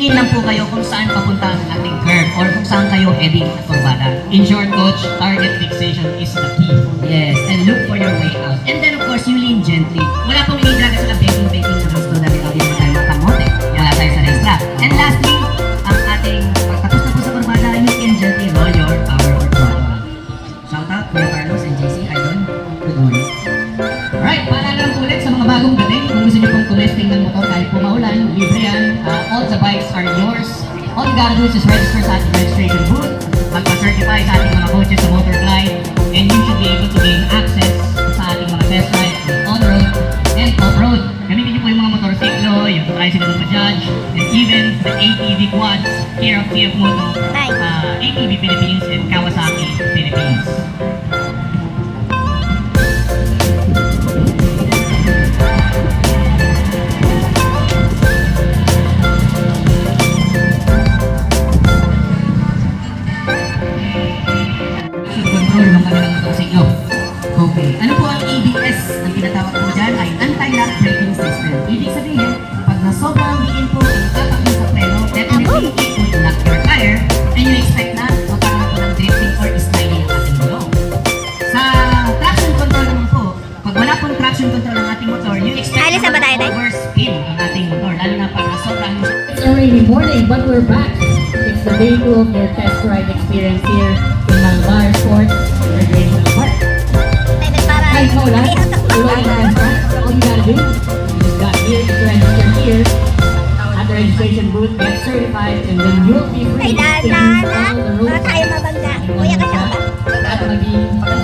tingin lang po kayo kung saan papunta ang ating curve or kung saan kayo heading at kurbada. In short, coach, target fixation is the key. Yes, and look for your way out. And then of course, you lean gently. Wala pong inidraga sa baking ng gusto na rin audio tayo makamote. Wala tayo sa rest lap. And lastly, ang ating pagtapos na po sa kurbada, you can gently roll your power or throttle. Shout out, Kuya Carlos and JC, Idol. Good morning. Alright, paalala lang ulit sa mga bagong dating. Kung gusto nyo pong tumesting ng motor kahit pumaulan, libre yan. All the bikes are yours. All you gotta do is just register sa ating registration booth, magpa-certify sa ating mga coaches sa Motor Glide, and you should be able to gain access sa ating mga test rides on-road and off-road. Gamitin nyo po yung mga motorsiklo, yung tricycle ng Bajaj, and even the ATV quads here of TF Moto, ATV Philippines and Kawasaki Philippines. Control ng kanilang motorsiklo. Okay. Ano po ang ABS? Ang tinatawag po dyan ay anti-lock braking system. Ibig sabihin, pag nasobrang diin po ang tapak mo sa preno, definitely it will lock your tire and you expect na magkakaroon po ng drifting or sliding ang ating gulong. Sa traction control naman po, pag wala pong traction control ng ating motor, you expect na overspin ang ating motor, lalo na pag nasobrang. It's a rainy morning, but we're back. It's the day 2 of your test ride experience here in Malvar Sports Recreation Park. Kahit maulan, tulad ng test ride, all you gotta do, you just got here to register here at the registration booth, get certified, and then you'll be free to use all the roads Tayo mabangga. Kuya ka siya ba? at maging ang